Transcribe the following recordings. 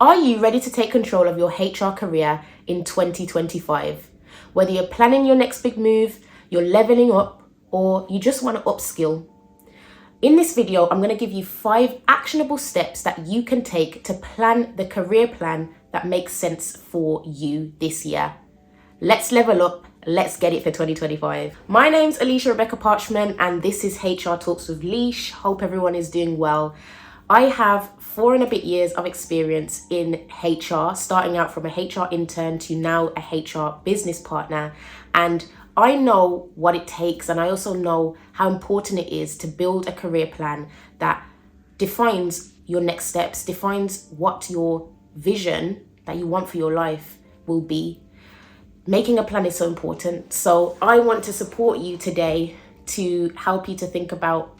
Are you ready to take control of your HR career in 2025? Whether you're planning your next big move, you're leveling up, or you just want to upskill. In this video, I'm going to give you 5 actionable steps that you can take to plan the career plan that makes sense for you this year. Let's level up. Let's get it for 2025. My name's Alicia Rebecca Parchment, and this is HR Talks with Leash. Hope everyone is doing well. I have 4 and a bit years of experience in HR, starting out from a HR intern to now a HR business partner. And I know what it takes, and I also know how important it is to build a career plan that defines your next steps, defines what your vision that you want for your life will be. Making a plan is so important. So I want to support you today to help you to think about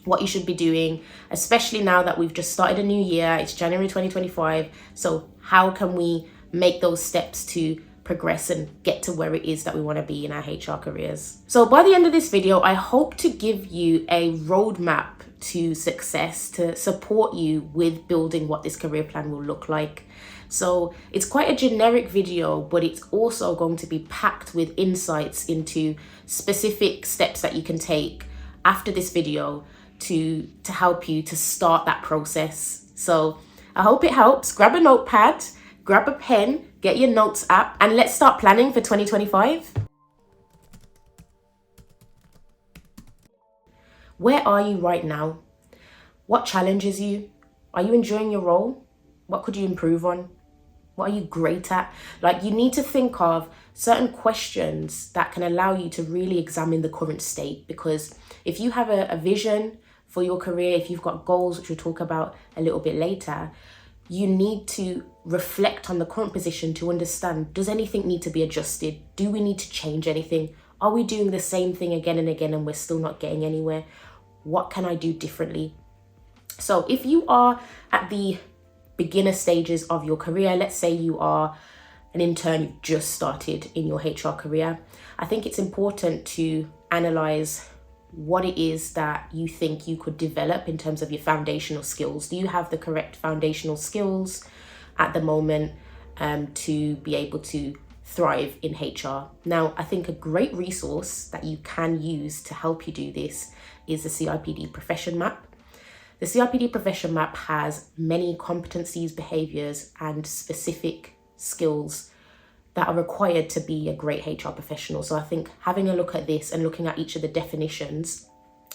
what you should be doing, especially now that we've just started a new year. It's January 2025. So how can we make those steps to progress and get to where it is that we want to be in our HR careers? So by the end of this video, I hope to give you a roadmap to success to support you with building what this career plan will look like. So it's quite a generic video, but it's also going to be packed with insights into specific steps that you can take after this video to help you to start that process. So I hope it helps. Grab a notepad, grab a pen, get your notes app, and let's start planning for 2025. Where are you right now? What challenges you? Are you enjoying your role? What could you improve on? What are you great at? Like, you need to think of certain questions that can allow you to really examine the current state, because if you have a vision for your career, if you've got goals, which we'll talk about a little bit later, you need to reflect on the current position to understand, does anything need to be adjusted? Do we need to change anything? Are we doing the same thing again and again and we're still not getting anywhere? What can I do differently? So if you are at the beginner stages of your career, let's say you are an intern, you've just started in your HR career, I think it's important to analyze what it is that you think you could develop in terms of your foundational skills. Do you have the correct foundational skills at the moment to be able to thrive in HR? Now, I think a great resource that you can use to help you do this is the CIPD profession map. The CIPD profession map has many competencies, behaviors, and specific skills that are required to be a great HR professional. So I think having a look at this and looking at each of the definitions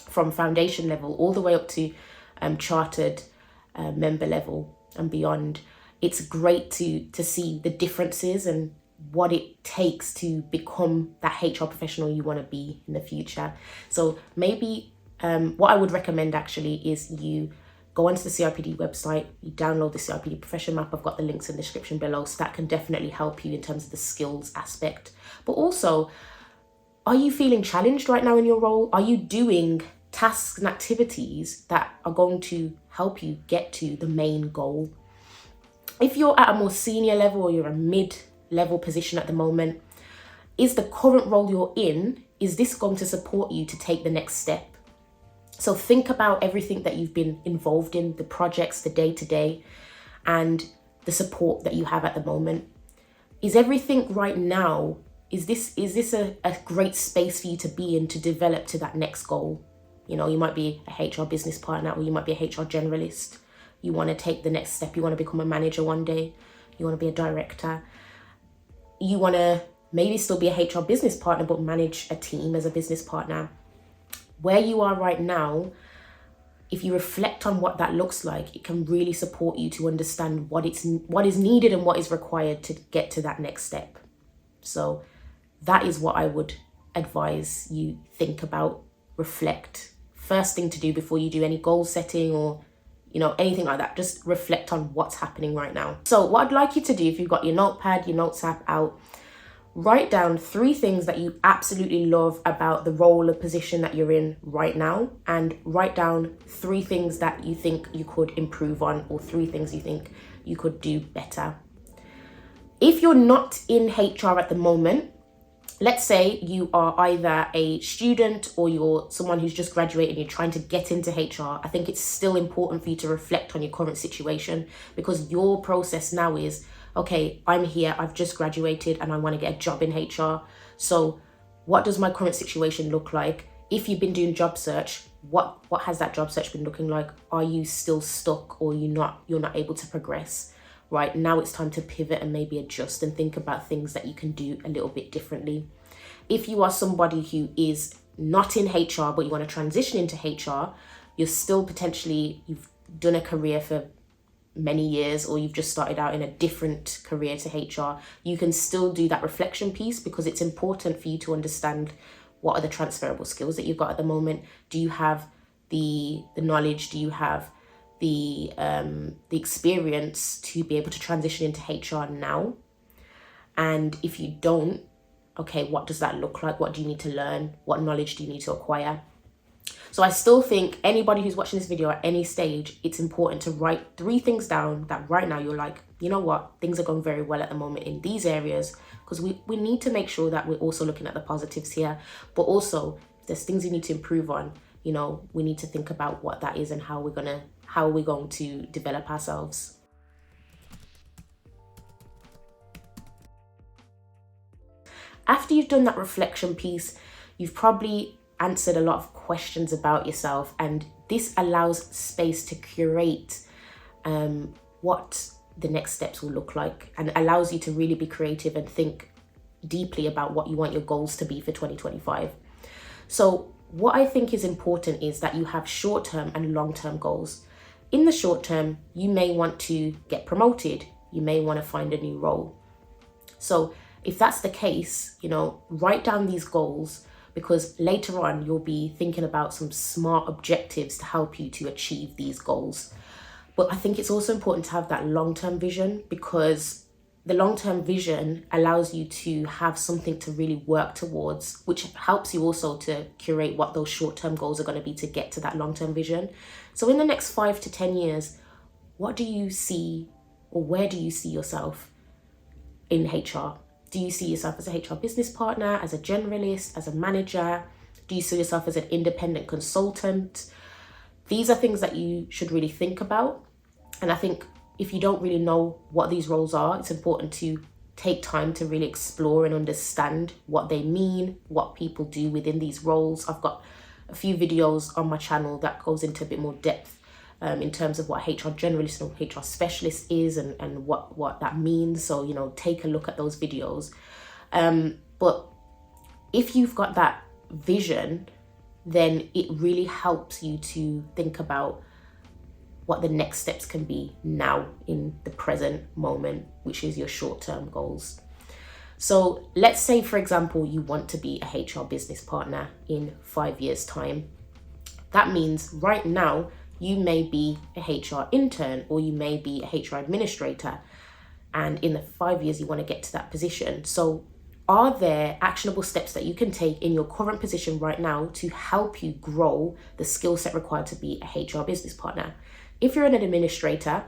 from foundation level all the way up to chartered member level and beyond, it's great to see the differences and what it takes to become that HR professional you want to be in the future. So maybe what I would recommend actually is you go onto the CIPD website, you download the CIPD profession map. I've got the links in the description below, so that can definitely help you in terms of the skills aspect. But also, are you feeling challenged right now in your role? Are you doing tasks and activities that are going to help you get to the main goal? If you're at a more senior level or you're a mid-level position at the moment, is the current role you're in, is this going to support you to take the next step? So think about everything that you've been involved in, the projects, the day-to-day, and the support that you have at the moment. Is everything right now, is this a great space for you to be in to develop to that next goal? You know, you might be a HR business partner, or you might be a HR generalist. You want to take the next step. You want to become a manager one day. You want to be a director. You want to maybe still be a HR business partner, but manage a team as a business partner. Where you are right now, if you reflect on what that looks like, it can really support you to understand what is needed and what is required to get to that next step. So that is what I would advise you think about, reflect. First thing to do before you do any goal setting or anything like that, just reflect on what's happening right now. So what I'd like you to do, if you've got your notepad, your notes app out, write down 3 things that you absolutely love about the role or position that you're in right now, and write down 3 things that you think you could improve on, or 3 things you think you could do better. If you're not in HR at the moment, let's say you are either a student or you're someone who's just graduated and you're trying to get into HR. I think it's still important for you to reflect on your current situation, because your process now is, okay, I'm here, I've just graduated and I want to get a job in HR. So what does my current situation look like? If you've been doing job search, what has that job search been looking like? Are you still stuck, or you're not able to progress? Right now it's time to pivot and maybe adjust and think about things that you can do a little bit differently. If you are somebody who is not in HR but you want to transition into HR, you're still potentially, you've done a career for many years, or you've just started out in a different career to HR, you can still do that reflection piece, because it's important for you to understand what are the transferable skills that you've got at the moment. Do you have the knowledge? Do you have the experience to be able to transition into HR now? And if you don't, okay, what does that look like? What do you need to learn? What knowledge do you need to acquire? So I still think anybody who's watching this video at any stage, it's important to write 3 things down that right now you're like, you know what, things are going very well at the moment in these areas, because we need to make sure that we're also looking at the positives here. But also, if there's things you need to improve on, you know, we need to think about what that is and how we're going to develop ourselves. After you've done that reflection piece, you've probably answered a lot of questions about yourself, and this allows space to curate what the next steps will look like, and allows you to really be creative and think deeply about what you want your goals to be for 2025. So what I think is important is that you have short-term and long-term goals. In the short term, you may want to get promoted, you may want to find a new role. So if that's the case, you know, write down these goals, because later on you'll be thinking about some smart objectives to help you to achieve these goals. But I think it's also important to have that long-term vision, because the long-term vision allows you to have something to really work towards, which helps you also to curate what those short-term goals are going to be to get to that long-term vision. So in the next 5 to 10 years, what do you see, or where do you see yourself in HR? Do you see yourself as a HR business partner, as a generalist, as a manager? Do you see yourself as an independent consultant? These are things that you should really think about. And I think if you don't really know what these roles are, it's important to take time to really explore and understand what they mean, what people do within these roles. I've got a few videos on my channel that goes into a bit more depth in terms of what HR generalist or HR specialist is, and what that means. So, you know, take a look at those videos. But if you've got that vision, then it really helps you to think about what the next steps can be now in the present moment, which is your short-term goals. So let's say, for example, you want to be a HR business partner in 5 years' time. That means right now, you may be a HR intern, or you may be a HR administrator, and in the 5 years you want to get to that position. So are there actionable steps that you can take in your current position right now to help you grow the skill set required to be a HR business partner? If you're an administrator,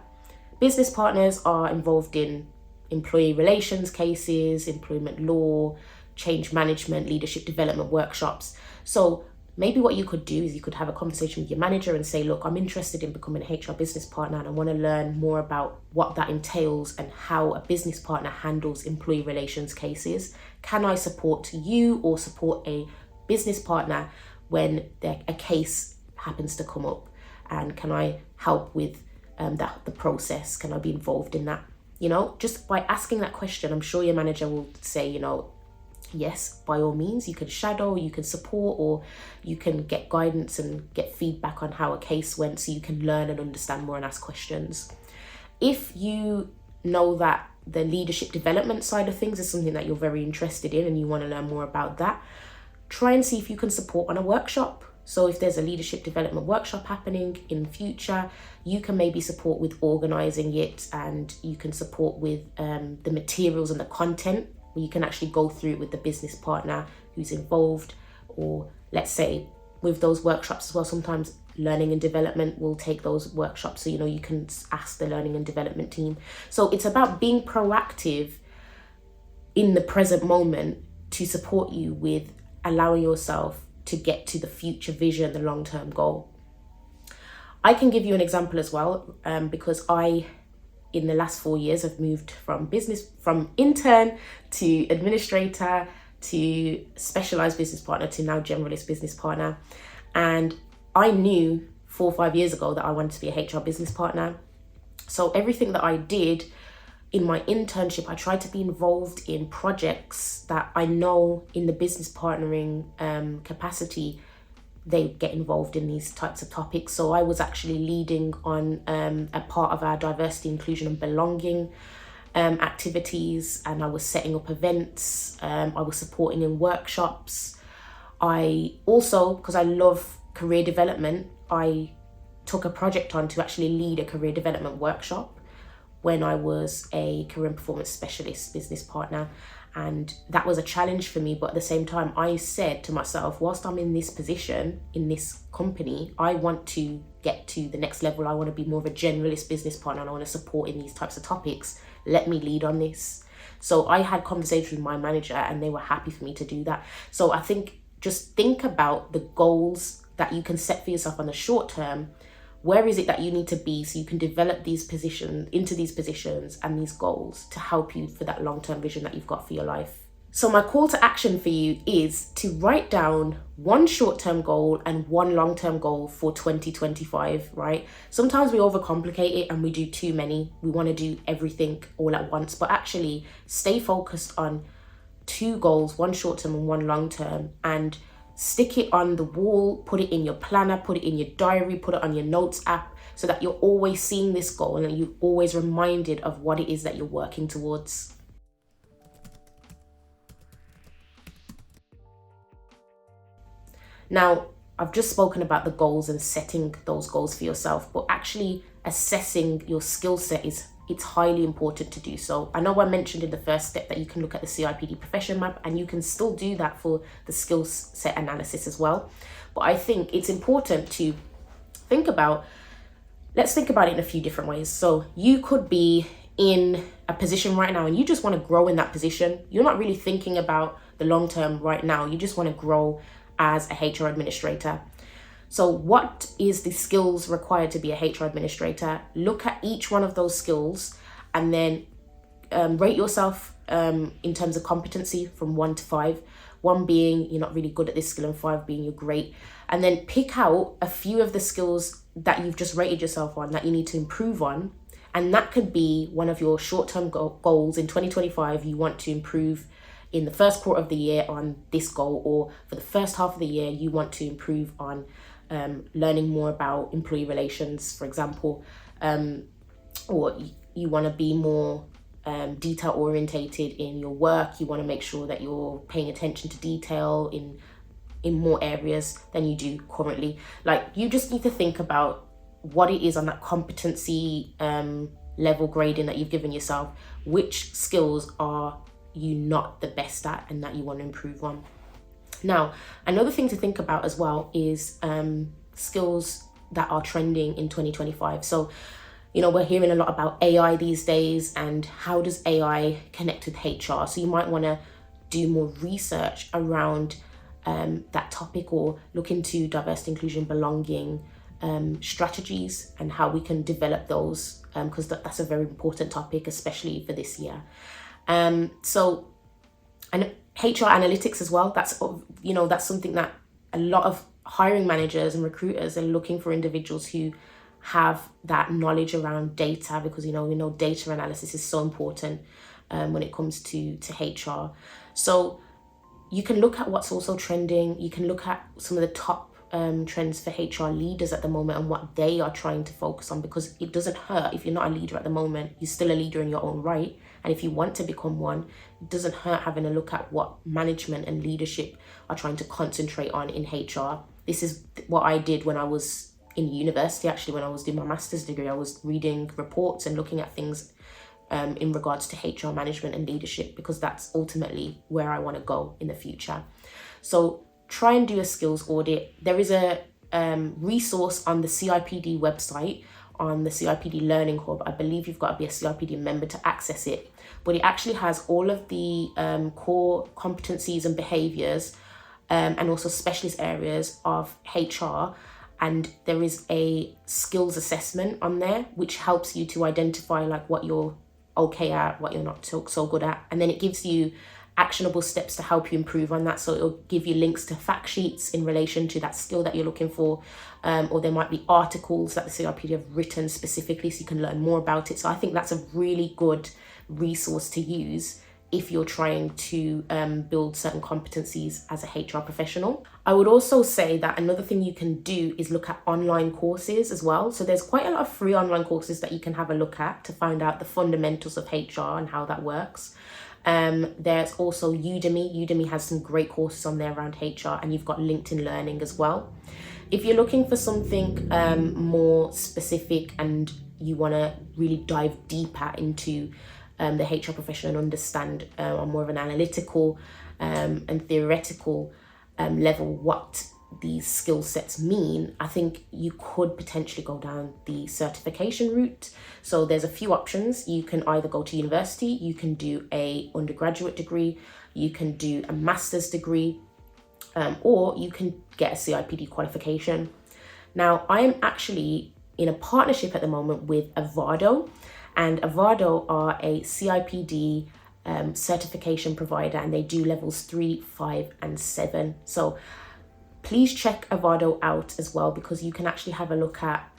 business partners are involved in employee relations cases, employment law, change management, leadership development workshops. So maybe what you could do is you could have a conversation with your manager and say, look, I'm interested in becoming a HR business partner, and I want to learn more about what that entails and how a business partner handles employee relations cases. Can I support you or support a business partner when a case happens to come up? And can I help with the process? Can I be involved in that? You know, just by asking that question, I'm sure your manager will say, you know, yes, by all means, you can shadow, you can support, or you can get guidance and get feedback on how a case went, so you can learn and understand more and ask questions. If you know that the leadership development side of things is something that you're very interested in and you want to learn more about that, try and see if you can support on a workshop. So if there's a leadership development workshop happening in the future, you can maybe support with organizing it, and you can support with the materials and the content. You can actually go through it with the business partner who's involved. Or let's say with those workshops as well, sometimes learning and development will take those workshops. So, you know, you can ask the learning and development team. So it's about being proactive in the present moment to support you with allowing yourself to get to the future vision, the long-term goal. I can give you an example as well, because in the last 4 years, I've moved from intern to administrator to specialized business partner to now generalist business partner. And I knew 4 or 5 years ago that I wanted to be a HR business partner. So everything that I did in my internship, I tried to be involved in projects that I know in the business partnering capacity, they get involved in these types of topics. So I was actually leading on a part of our diversity, inclusion and belonging activities, and I was setting up events. I was supporting in workshops. I also, because I love career development, I took a project on to actually lead a career development workshop when I was a career and performance specialist business partner. And that was a challenge for me, but at the same time, I said to myself, whilst I'm in this position, in this company, I want to get to the next level. I want to be more of a generalist business partner and I want to support in these types of topics. Let me lead on this. So I had conversations with my manager and they were happy for me to do that. So I think just think about the goals that you can set for yourself on the short term. Where is it that you need to be so you can develop these positions and these goals to help you for that long-term vision that you've got for your life? So my call to action for you is to write down one short-term goal and one long-term goal for 2025, right? Sometimes we overcomplicate it and we do too many. We want to do everything all at once, but actually stay focused on 2 goals, one short-term and one long-term, and stick it on the wall, put it in your planner, put it in your diary, put it on your notes app, so that you're always seeing this goal and you're always reminded of what it is that you're working towards. Now, I've just spoken about the goals and setting those goals for yourself, but actually assessing your skill set it's highly important to do so. I know I mentioned in the first step that you can look at the CIPD profession map, and you can still do that for the skill set analysis as well. But I think it's important to let's think about it in a few different ways. So you could be in a position right now and you just want to grow in that position. You're not really thinking about the long term right now. You just want to grow as a HR administrator. So what is the skills required to be a HR administrator? Look at each one of those skills and then rate yourself in terms of competency from 1 to 5. 1 being you're not really good at this skill and 5 being you're great. And then pick out a few of the skills that you've just rated yourself on that you need to improve on. And that could be one of your short-term goals in 2025. You want to improve in the first quarter of the year on this goal, or for the first half of the year, you want to improve on learning more about employee relations, for example, or you want to be more detail orientated in your work. You want to make sure that you're paying attention to detail in more areas than you do currently. Like, you just need to think about what it is on that competency level grading that you've given yourself. Which skills are you not the best at and that you want to improve on? Now, another thing to think about as well is skills that are trending in 2025. So, we're hearing a lot about AI these days, and how does AI connect with HR? So you might want to do more research around that topic, or look into diversity, inclusion, belonging strategies and how we can develop those, because that's a very important topic, especially for this year. And HR analytics as well. That's something that a lot of hiring managers and recruiters are looking for, individuals who have that knowledge around data, because we know data analysis is so important when it comes to HR. So you can look at what's also trending. You can look at some of the top trends for HR leaders at the moment and what they are trying to focus on, because it doesn't hurt if you're not a leader at the moment. You're still a leader in your own right, and if you want to become one, it doesn't hurt having a look at what management and leadership are trying to concentrate on in HR. This is what I did when I was in university. Actually, when I was doing my master's degree, I was reading reports and looking at things in regards to HR management and leadership, because that's ultimately where I want to go in the future. So try and do a skills audit. There is a resource on the CIPD website on the CIPD Learning Hub. I believe you've got to be a CIPD member to access it, but it actually has all of the core competencies and behaviours and also specialist areas of HR. And there is a skills assessment on there, which helps you to identify like what you're okay at, what you're not so good at. And then it gives you actionable steps to help you improve on that. So it'll give you links to fact sheets in relation to that skill that you're looking for, or there might be articles that the CIPD have written specifically so you can learn more about it. So I think that's a really good resource to use if you're trying to build certain competencies as a HR professional. I would also say that another thing you can do is look at online courses as well. So there's quite a lot of free online courses that you can have a look at to find out the fundamentals of HR and how that works. There's also Udemy. Udemy has some great courses on there around HR, and you've got LinkedIn Learning as well. If you're looking for something more specific and you want to really dive deeper into the HR profession and understand on more of an analytical and theoretical level what these skill sets mean, I think you could potentially go down the certification route. So there's a few options. You can either go to university, you can do a undergraduate degree, you can do a master's degree, or you can get a CIPD qualification. Now, I am actually in a partnership at the moment with Avado, and Avado are a CIPD certification provider, and they do levels 3, 5, and 7. So please check Avado out as well, because you can actually have a look at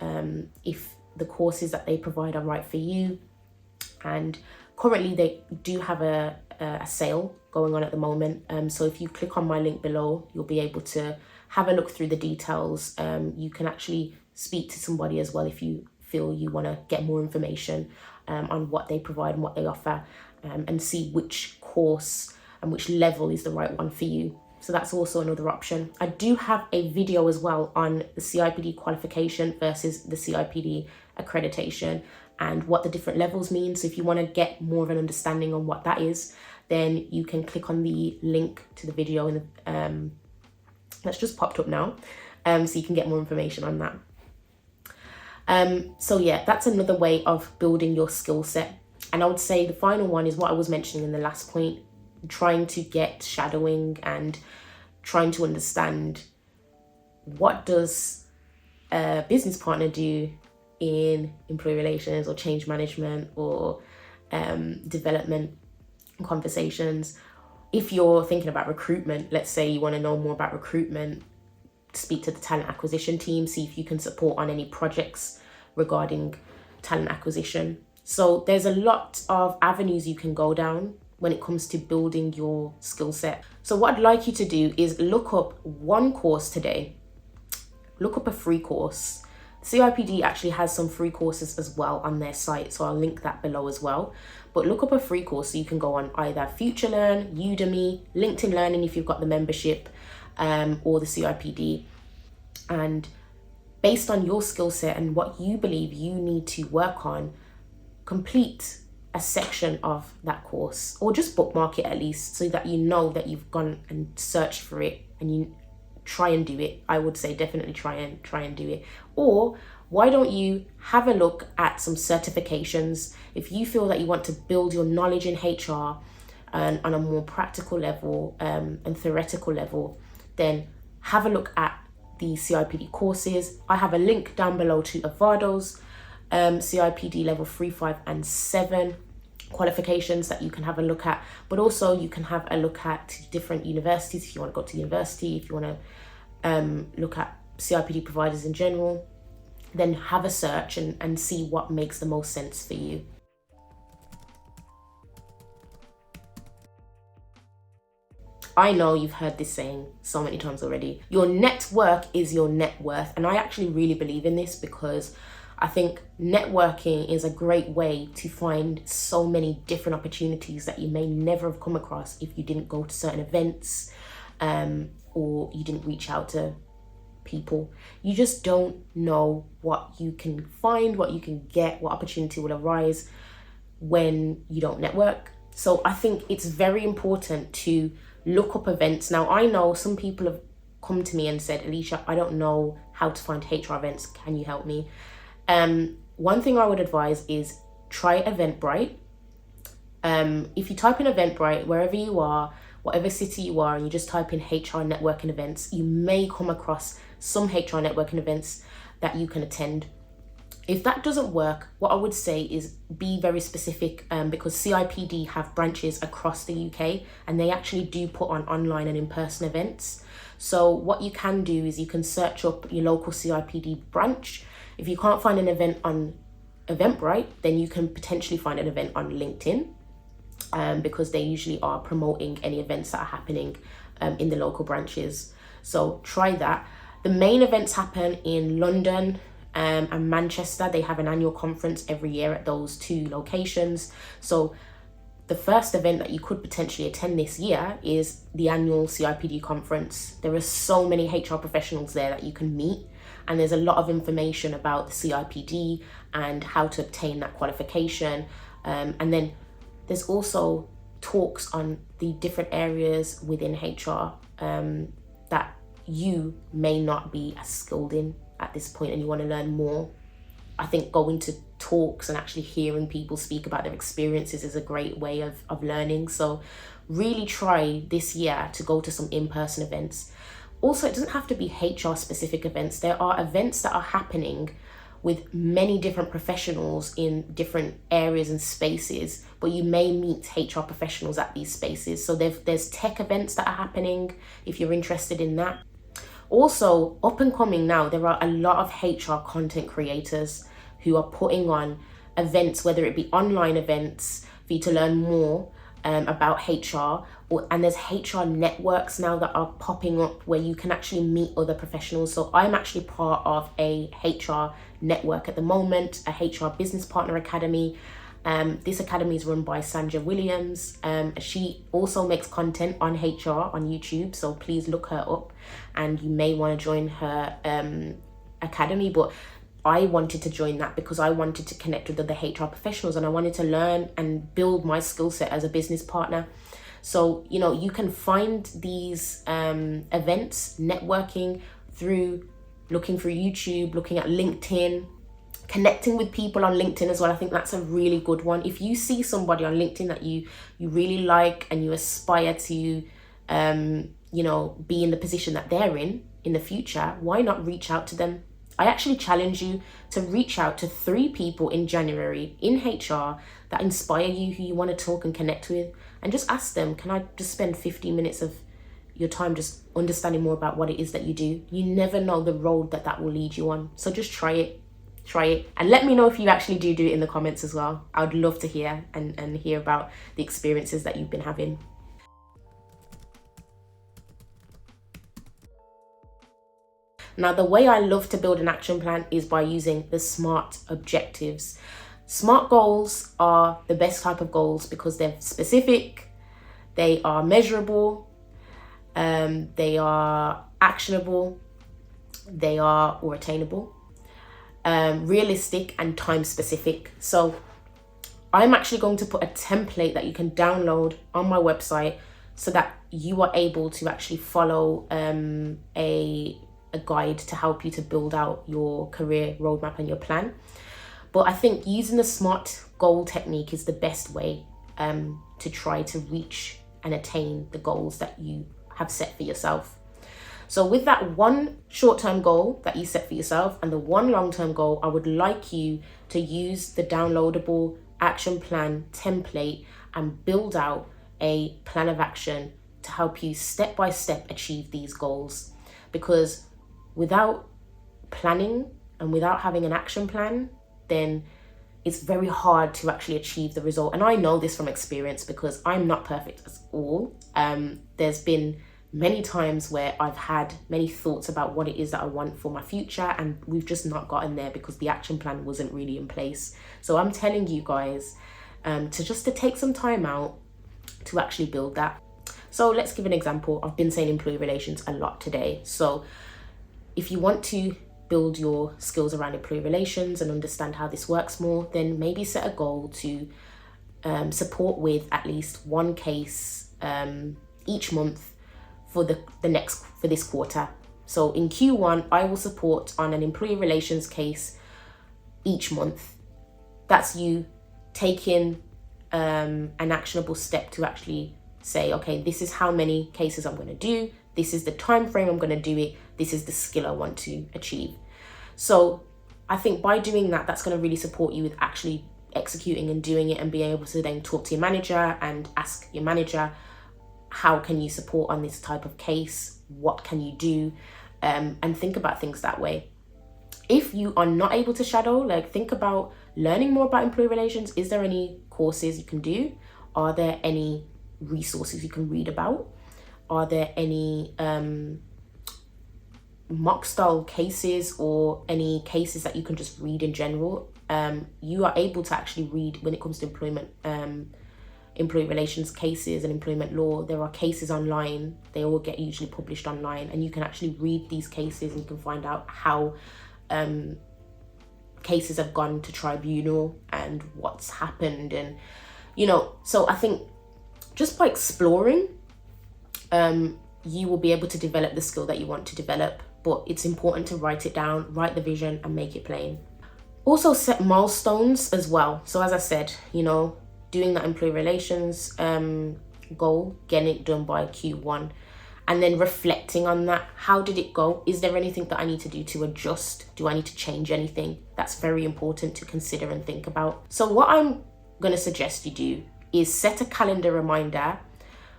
if the courses that they provide are right for you. And currently they do have a sale going on at the moment. So if you click on my link below, you'll be able to have a look through the details. You can actually speak to somebody as well if you feel you want to get more information on what they provide and what they offer, and see which course and which level is the right one for you. So that's also another option. I do have a video as well on the CIPD qualification versus the CIPD accreditation and what the different levels mean. So if you want to get more of an understanding on what that is, then you can click on the link to the video in the, that's just popped up now, so you can get more information on that. So yeah, that's another way of building your skill set. And I would say the final one is what I was mentioning in the last point, trying to get shadowing and trying to understand what does a business partner do in employee relations or change management or development conversations. If you're thinking about recruitment, let's say you want to know more about recruitment, speak to the talent acquisition team, see if you can support on any projects regarding talent acquisition. So there's a lot of avenues you can go down when it comes to building your skill set. So what I'd like you to do is look up one course today. Look up a free course. CIPD actually has some free courses as well on their site, so I'll link that below as well. But look up a free course so you can go on either FutureLearn, Udemy, LinkedIn Learning if you've got the membership, or the CIPD. And based on your skill set and what you believe you need to work on, complete a section of that course, or just bookmark it at least, so that you know that you've gone and searched for it and you try and do it. I would say definitely try and do it. Or why don't you have a look at some certifications? If you feel that you want to build your knowledge in HR and on a more practical level and theoretical level, then have a look at the CIPD courses. I have a link down below to Avado's CIPD level 3, 5, and 7 qualifications that you can have a look at. But also you can have a look at different universities if you want to go to university, if you want to look at CIPD providers in general. Then have a search and see what makes the most sense for you. I know you've heard this saying so many times already. Your network is your net worth. And I actually really believe in this, because I think networking is a great way to find so many different opportunities that you may never have come across if you didn't go to certain events, or you didn't reach out to people. You just don't know what you can find, what you can get, what opportunity will arise when you don't network. So I think it's very important to look up events. Now, I know some people have come to me and said, Alicia, I don't know how to find HR events. Can you help me? one thing I would advise is try Eventbrite. If you type in Eventbrite, wherever you are, whatever city you are, and you just type in HR networking events, you may come across some HR networking events that you can attend. If that doesn't work, what I would say is be very specific, because CIPD have branches across the UK and they actually do put on online and in-person events. So what you can do is you can search up your local CIPD branch. If you can't find an event on Eventbrite, then you can potentially find an event on LinkedIn, because they usually are promoting any events that are happening in the local branches. So try that. The main events happen in London and Manchester. They have an annual conference every year at those two locations. So the first event that you could potentially attend this year is the annual CIPD conference. There are so many HR professionals there that you can meet, and there's a lot of information about the CIPD and how to obtain that qualification. And then there's also talks on the different areas within HR that you may not be as skilled in at this point and you want to learn more. I think going to talks and actually hearing people speak about their experiences is a great way of learning. So really try this year to go to some in-person events. Also, it doesn't have to be HR specific events. There are events that are happening with many different professionals in different areas and spaces, but you may meet HR professionals at these spaces. So there's tech events that are happening if you're interested in that. Also, up and coming now, there are a lot of HR content creators who are putting on events, whether it be online events for you to learn more about HR, and there's HR networks now that are popping up where you can actually meet other professionals. So I'm actually part of a HR network at the moment, a HR Business Partner Academy. This academy is run by Sandra Williams. She also makes content on HR on YouTube, so please look her up and you may want to join her academy. But I wanted to join that because I wanted to connect with other HR professionals and I wanted to learn and build my skill set as a business partner. So, you know, you can find these events, networking through looking through YouTube, looking at LinkedIn, connecting with people on LinkedIn as well. I think that's a really good one. If you see somebody on LinkedIn that you really like and you aspire to, you know, be in the position that they're in the future, why not reach out to them? I actually challenge you to reach out to 3 people in January in HR that inspire you, who you want to talk and connect with, and just ask them, can I just spend 15 minutes of your time just understanding more about what it is that you do? You never know the road that will lead you on. So just try it, and let me know if you actually do it in the comments as well. I would love to hear and hear about the experiences that you've been having. Now, the way I love to build an action plan is by using the SMART objectives. SMART goals are the best type of goals because they're specific, they are measurable, they are actionable, they are or attainable, realistic and time specific. So I'm actually going to put a template that you can download on my website so that you are able to actually follow a guide to help you to build out your career roadmap and your plan. But I think using the SMART goal technique is the best way to try to reach and attain the goals that you have set for yourself. So with that one short-term goal that you set for yourself and the one long-term goal, I would like you to use the downloadable action plan template and build out a plan of action to help you step by step achieve these goals. Because without planning and without having an action plan, then it's very hard to actually achieve the result. And I know this from experience because I'm not perfect at all. There's been many times where I've had many thoughts about what it is that I want for my future, and we've just not gotten there because the action plan wasn't really in place. So I'm telling you guys to take some time out to actually build that. So let's give an example. I've been saying employee relations a lot today. So if you want to build your skills around employee relations and understand how this works more, then maybe set a goal to support with at least one case each month for this quarter. So in Q1, I will support on an employee relations case each month. That's you taking an actionable step to actually say, okay, this is how many cases I'm going to do. This is the time frame I'm going to do it. This is the skill I want to achieve. So I think by doing that, that's going to really support you with actually executing and doing it, and being able to then talk to your manager and ask your manager, how can you support on this type of case? What can you do? And think about things that way. If you are not able to shadow, like, think about learning more about employee relations. Is there any courses you can do? Are there any resources you can read about? Are there any mock style cases or any cases that you can just read in general? You are able to actually read when it comes to employee relations cases and employment law. There are cases online. They all get usually published online, and you can actually read these cases and you can find out how cases have gone to tribunal and what's happened. And so I think just by exploring, you will be able to develop the skill that you want to develop. But it's important to write it down, write the vision, and make it plain. Also set milestones as well. So as I said, doing that employee relations goal, getting it done by Q1, and then reflecting on that. How did it go? Is there anything that I need to do to adjust? Do I need to change anything? That's very important to consider and think about. So what I'm going to suggest you do is set a calendar reminder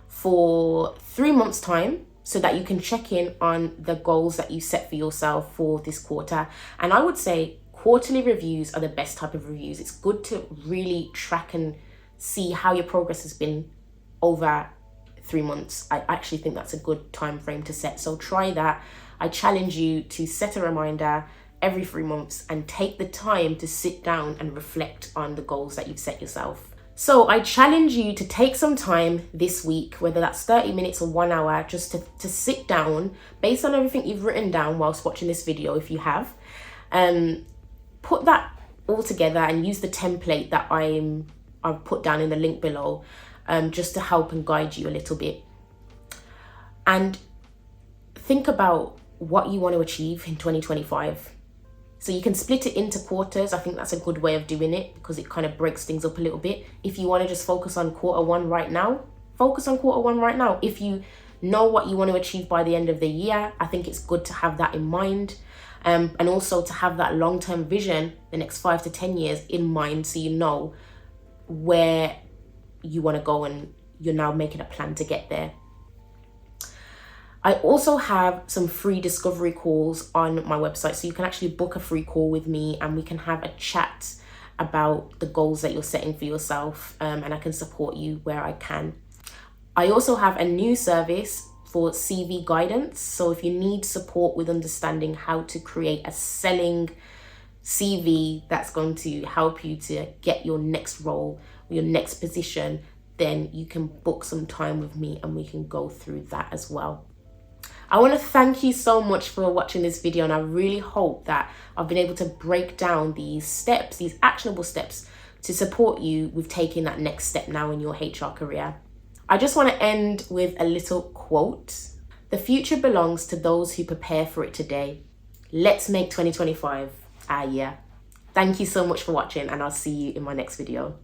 for 3 months' time, so that you can check in on the goals that you set for yourself for this quarter. And I would say quarterly reviews are the best type of reviews. It's good to really track and see how your progress has been over 3 months. I actually think that's a good time frame to set. So try that. I challenge you to set a reminder every 3 months and take the time to sit down and reflect on the goals that you've set yourself. So I challenge you to take some time this week, whether that's 30 minutes or 1 hour, just to sit down based on everything you've written down whilst watching this video, if you have. Put that all together and use the template that I've put down in the link below, just to help and guide you a little bit. And think about what you want to achieve in 2025. So you can split it into quarters. I think that's a good way of doing it, because it kind of breaks things up a little bit. If you want to just focus on quarter one right now, focus on quarter one right now. If you know what you want to achieve by the end of the year, I think it's good to have that in mind. And also to have that long-term vision, the next 5 to 10 years in mind, so you know where you want to go and you're now making a plan to get there. I also have some free discovery calls on my website, so you can actually book a free call with me and we can have a chat about the goals that you're setting for yourself, and I can support you where I can. I also have a new service for CV guidance. So if you need support with understanding how to create a selling CV that's going to help you to get your next role, your next position, then you can book some time with me and we can go through that as well. I want to thank you so much for watching this video, and I really hope that I've been able to break down these steps, these actionable steps, to support you with taking that next step now in your HR career. I just want to end with a little quote. The future belongs to those who prepare for it today. Let's make 2025 our year. Thank you so much for watching, and I'll see you in my next video.